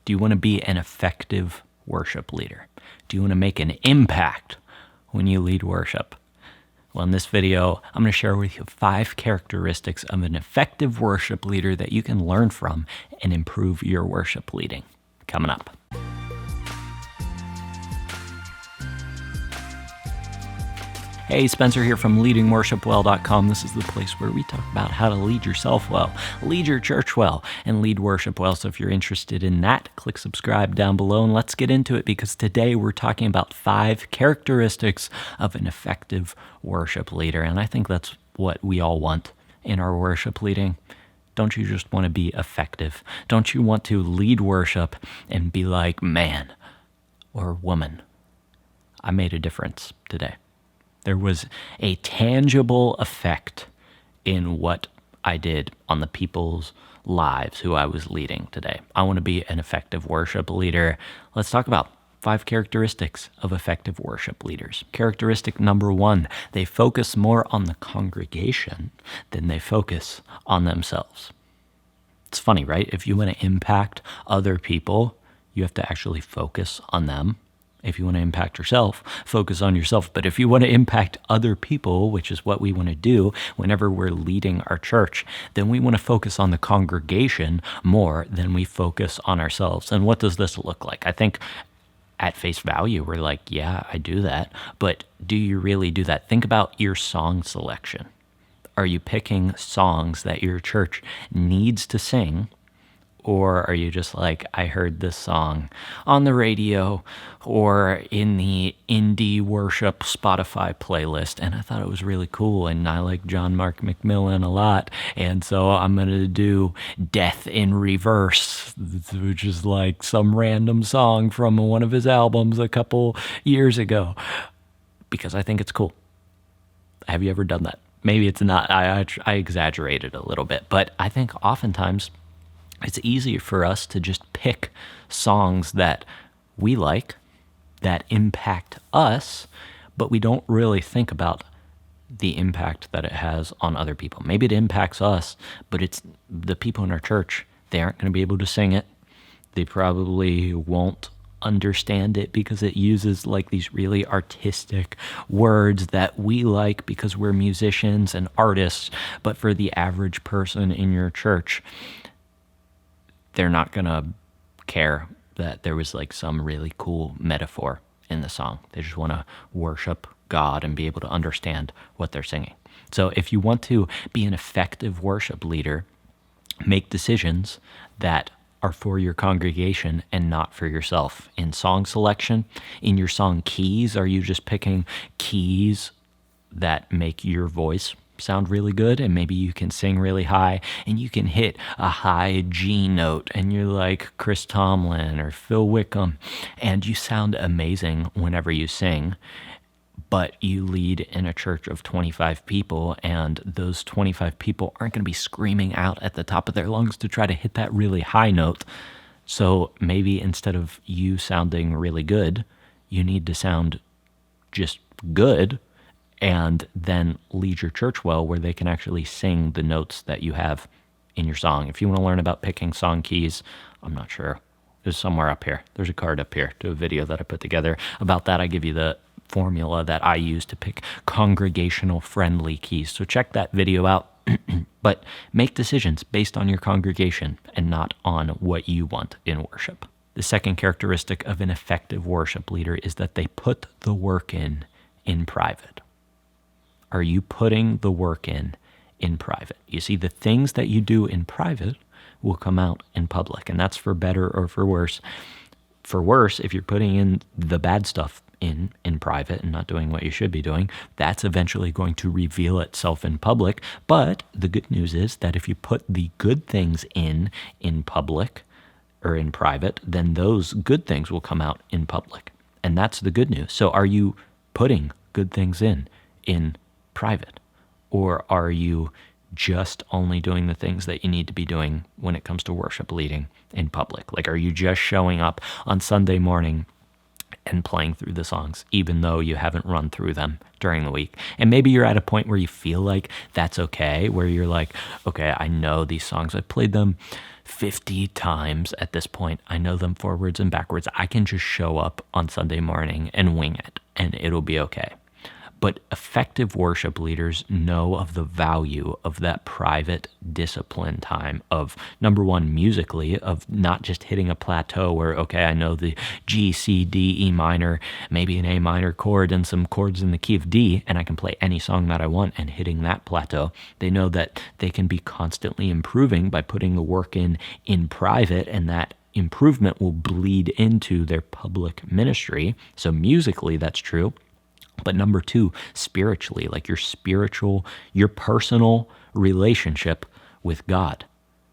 Do you want to be an effective worship leader? Do you want to make an impact when you lead worship? Well, in this video, I'm going to share with you 5 characteristics of an effective worship leader that you can learn from and improve your worship leading. Coming up. Hey, Spencer here from leadingworshipwell.com. This is the place where we talk about how to lead yourself well, lead your church well, and lead worship well. So if you're interested in that, click subscribe down below and let's get into it, because today we're talking about 5 characteristics of an effective worship leader. And I think that's what we all want in our worship leading. Don't you just want to be effective? Don't you want to lead worship and be like, man or woman, I made a difference today. There was a tangible effect in what I did on the people's lives who I was leading today. I want to be an effective worship leader. Let's talk about 5 characteristics of effective worship leaders. Characteristic number 1, they focus more on the congregation than they focus on themselves. It's funny, right? If you want to impact other people, you have to actually focus on them. If you want to impact yourself, focus on yourself. But if you want to impact other people, which is what we want to do whenever we're leading our church, then we want to focus on the congregation more than we focus on ourselves. And what does this look like? I think at face value, we're like, yeah, I do that. But do you really do that? Think about your song selection. Are you picking songs that your church needs to sing? Or are you just like, I heard this song on the radio or in the indie worship Spotify playlist, and I thought it was really cool, and I like John Mark McMillan a lot, and so I'm going to do Death in Reverse, which is like some random song from one of his albums a couple years ago, because I think it's cool. Have you ever done that? Maybe it's not. I exaggerated a little bit, but I think oftentimes it's easier for us to just pick songs that we like, that impact us, but we don't really think about the impact that it has on other people. Maybe it impacts us, but it's the people in our church, they aren't going to be able to sing it. They probably won't understand it because it uses like these really artistic words that we like because we're musicians and artists. But for the average person in your church, they're not going to care that there was like some really cool metaphor in the song. They just want to worship God and be able to understand what they're singing. So if you want to be an effective worship leader, make decisions that are for your congregation and not for yourself. In song selection, in your song keys, are you just picking keys that make your voice sound really good, and maybe you can sing really high and you can hit a high G note and you're like Chris Tomlin or Phil Wickham and you sound amazing whenever you sing, but you lead in a church of 25 people and those 25 people aren't going to be screaming out at the top of their lungs to try to hit that really high note. So maybe instead of you sounding really good, you need to sound just good and then lead your church well, where they can actually sing the notes that you have in your song. If you want to learn about picking song keys, I'm not sure. There's somewhere up here. There's a card up here to a video that I put together about that. I give you the formula that I use to pick congregational friendly keys. So check that video out. But make decisions based on your congregation and not on what you want in worship. The second characteristic of an effective worship leader is that they put the work in private. Are you putting the work in private? You see, the things that you do in private will come out in public, and that's for better or for worse. For worse, if you're putting in the bad stuff in private and not doing what you should be doing, that's eventually going to reveal itself in public. But the good news is that if you put the good things in public or in private, then those good things will come out in public. And that's the good news. So are you putting good things in private? Or are you just only doing the things that you need to be doing when it comes to worship leading in public? Like, are you just showing up on Sunday morning and playing through the songs, even though you haven't run through them during the week. And maybe you're at a point where you feel like that's okay, where you're like, okay, I know these songs. I've played them 50 times at this point. I know them forwards and backwards. I can just show up on Sunday morning and wing it, and it'll be okay. But effective worship leaders know of the value of that private discipline time of, number one, musically, of not just hitting a plateau where, okay, I know the G, C, D, E minor, maybe an A minor chord and some chords in the key of D, and I can play any song that I want and hitting that plateau. They know that they can be constantly improving by putting the work in private, and that improvement will bleed into their public ministry. So musically, that's true. But number two, spiritually, like your personal relationship with God.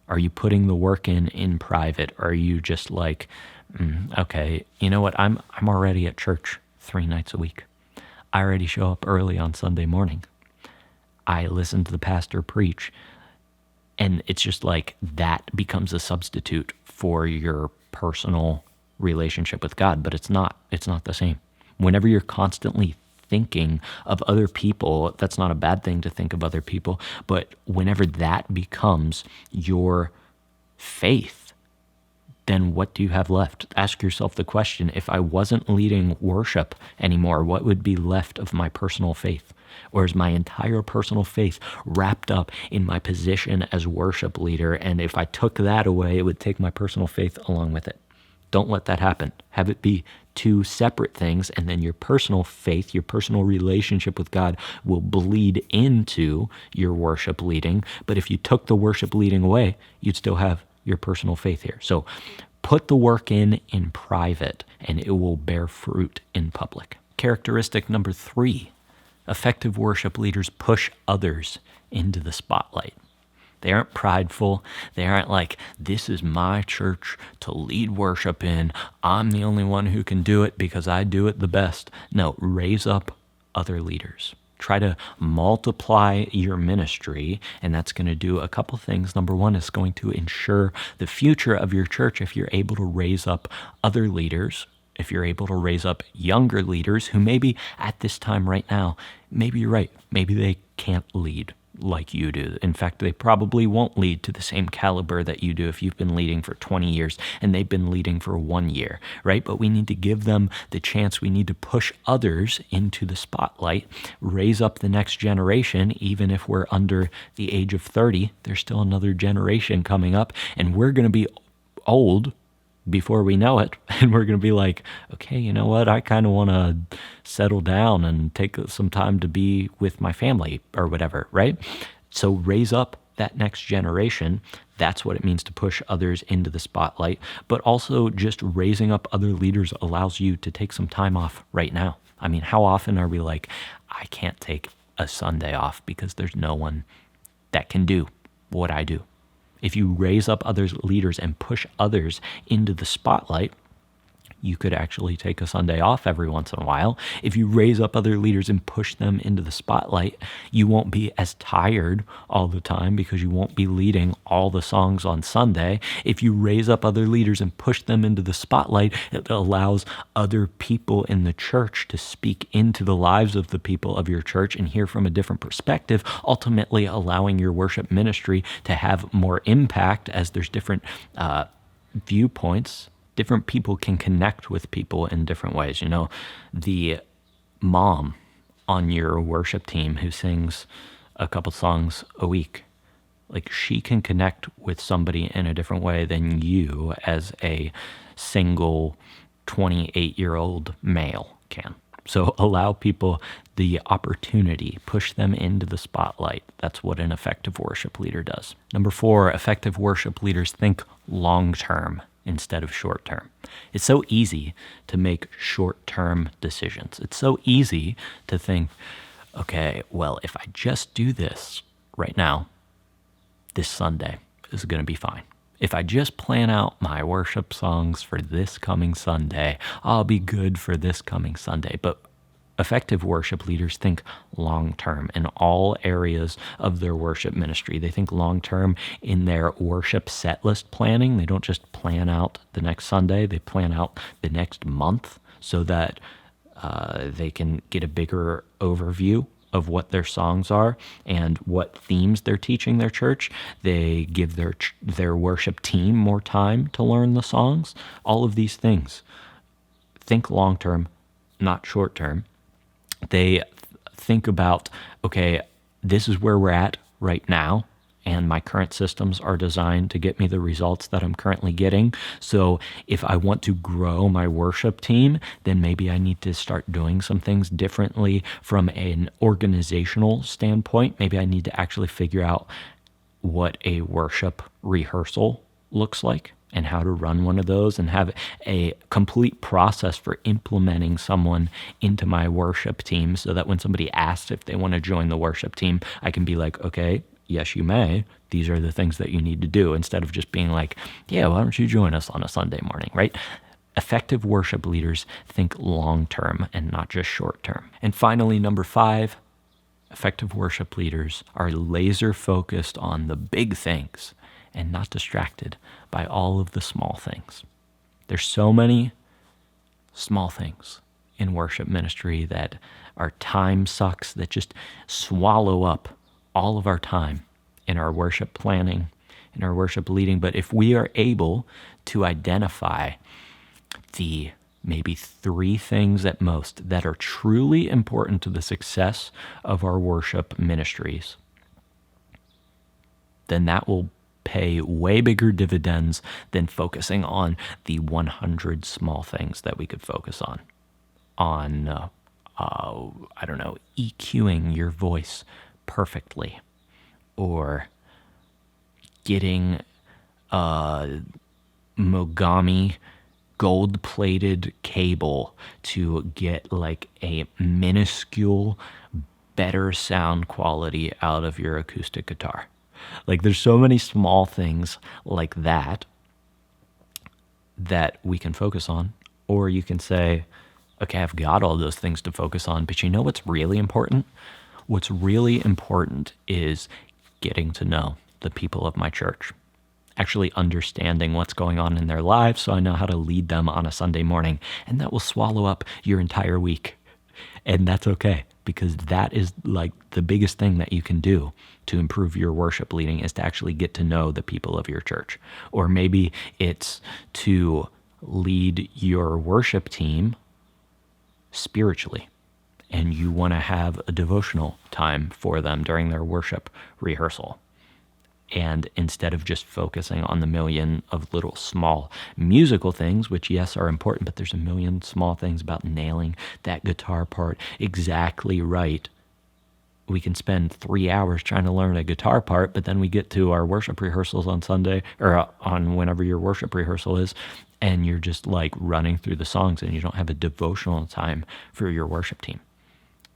Are you putting the work in private? Or are you just like, okay, you know what? I'm already at church 3 nights a week. I already show up early on Sunday morning. I listen to the pastor preach. And it's just like that becomes a substitute for your personal relationship with God, but it's not the same. Whenever you're constantly thinking of other people, that's not a bad thing to think of other people, but whenever that becomes your faith, then what do you have left? Ask yourself the question, if I wasn't leading worship anymore, what would be left of my personal faith? Or is my entire personal faith wrapped up in my position as worship leader? And if I took that away, it would take my personal faith along with it. Don't let that happen. Have it be two separate things, and then your personal faith, your personal relationship with God will bleed into your worship leading. But if you took the worship leading away, you'd still have your personal faith here. So put the work in private, and it will bear fruit in public. Characteristic number 3, effective worship leaders push others into the spotlight. They aren't prideful. They aren't like, this is my church to lead worship in. I'm the only one who can do it because I do it the best. No, raise up other leaders. Try to multiply your ministry, and that's going to do a couple things. Number one, is going to ensure the future of your church if you're able to raise up other leaders, if you're able to raise up younger leaders who maybe at this time right now, maybe you're right, maybe they can't lead like you do. In fact, they probably won't lead to the same caliber that you do if you've been leading for 20 years and they've been leading for 1 year, right? But we need to give them the chance. We need to push others into the spotlight, raise up the next generation. Even if we're under the age of 30, there's still another generation coming up, and we're going to be old before we know it, and we're going to be like, okay, you know what? I kind of want to settle down and take some time to be with my family or whatever, right? So raise up that next generation. That's what it means to push others into the spotlight. But also just raising up other leaders allows you to take some time off right now. I mean, how often are we like, I can't take a Sunday off because there's no one that can do what I do? If you raise up others leaders and push others into the spotlight, you could actually take a Sunday off every once in a while. If you raise up other leaders and push them into the spotlight, you won't be as tired all the time because you won't be leading all the songs on Sunday. If you raise up other leaders and push them into the spotlight, it allows other people in the church to speak into the lives of the people of your church and hear from a different perspective, ultimately allowing your worship ministry to have more impact as there's different viewpoints. Different people can connect with people in different ways. You know, the mom on your worship team who sings a couple songs a week, like she can connect with somebody in a different way than you as a single 28-year-old male can. So allow people the opportunity, push them into the spotlight. That's what an effective worship leader does. Number 4, effective worship leaders think long-term instead of short-term. It's so easy to make short-term decisions. It's so easy to think, okay, well, if I just do this right now, this Sunday is going to be fine. If I just plan out my worship songs for this coming Sunday, I'll be good for this coming Sunday. But effective worship leaders think long-term in all areas of their worship ministry. They think long-term in their worship set list planning. They don't just plan out the next Sunday. They plan out the next month. so that they can get a bigger overview of what their songs are and what themes they're teaching their church. They give their worship team more time to learn the songs. All of these things. Think long term, not short term. They think about, okay, this is where we're at right now, and my current systems are designed to get me the results that I'm currently getting. So if I want to grow my worship team, then maybe I need to start doing some things differently from an organizational standpoint. Maybe I need to actually figure out what a worship rehearsal looks like and how to run one of those, and have a complete process for implementing someone into my worship team, so that when somebody asks if they want to join the worship team, I can be like, okay, yes, you may. These are the things that you need to do, instead of just being like, yeah, why don't you join us on a Sunday morning, right? Effective worship leaders think long term and not just short term. And finally, number 5, effective worship leaders are laser focused on the big things and not distracted by all of the small things. There's so many small things in worship ministry that are time sucks, that just swallow up all of our time in our worship planning, in our worship leading. But if we are able to identify the maybe 3 things at most that are truly important to the success of our worship ministries, then that will pay way bigger dividends than focusing on the 100 small things that we could focus on. I don't know, EQing your voice perfectly, or getting Mogami gold-plated cable to get like a minuscule better sound quality out of your acoustic guitar. Like, there's so many small things like that we can focus on. Or you can say, okay, I've got all those things to focus on, but you know what's really important? What's really important is getting to know the people of my church, actually understanding what's going on in their lives so I know how to lead them on a Sunday morning. And that will swallow up your entire week. And that's okay, because that is like the biggest thing that you can do to improve your worship leading, is to actually get to know the people of your church. Or maybe it's to lead your worship team spiritually, and you want to have a devotional time for them during their worship rehearsal. And instead of just focusing on the million of little small musical things, which yes are important, but there's a million small things about nailing that guitar part exactly right. We can spend 3 hours trying to learn a guitar part, but then we get to our worship rehearsals on Sunday, or on whenever your worship rehearsal is, and you're just like running through the songs and you don't have a devotional time for your worship team.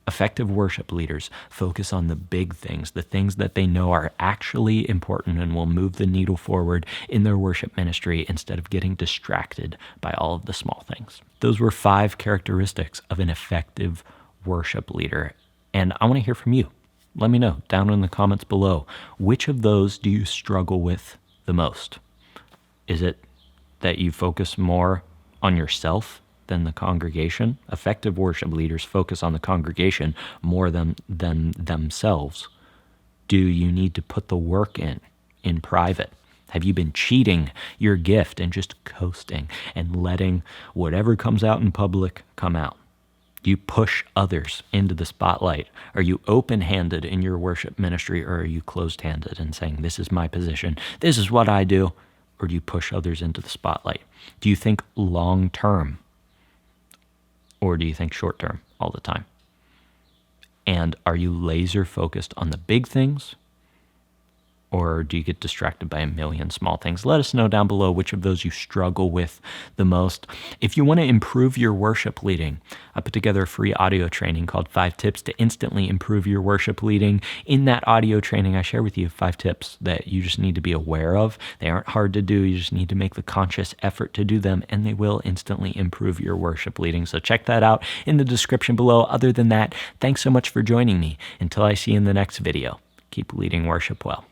Effective worship leaders focus on the big things, the things that they know are actually important and will move the needle forward in their worship ministry, instead of getting distracted by all of the small things. Those were 5 characteristics of an effective worship leader. And I want to hear from you. Let me know down in the comments below, which of those do you struggle with the most? Is it that you focus more on yourself than the congregation? Effective worship leaders focus on the congregation more than themselves. Do you need to put the work in private? Have you been cheating your gift and just coasting and letting whatever comes out in public come out? Do you push others into the spotlight? Are you open-handed in your worship ministry, or are you closed-handed and saying, this is my position, this is what I do? Or do you push others into the spotlight? Do you think long-term, or do you think short-term all the time? And are you laser-focused on the big things, or do you get distracted by a million small things? Let us know down below which of those you struggle with the most. If you want to improve your worship leading, I put together a free audio training called 5 Tips to Instantly Improve Your Worship Leading. In that audio training, I share with you 5 tips that you just need to be aware of. They aren't hard to do. You just need to make the conscious effort to do them, and they will instantly improve your worship leading. So check that out in the description below. Other than that, thanks so much for joining me. Until I see you in the next video, keep leading worship well.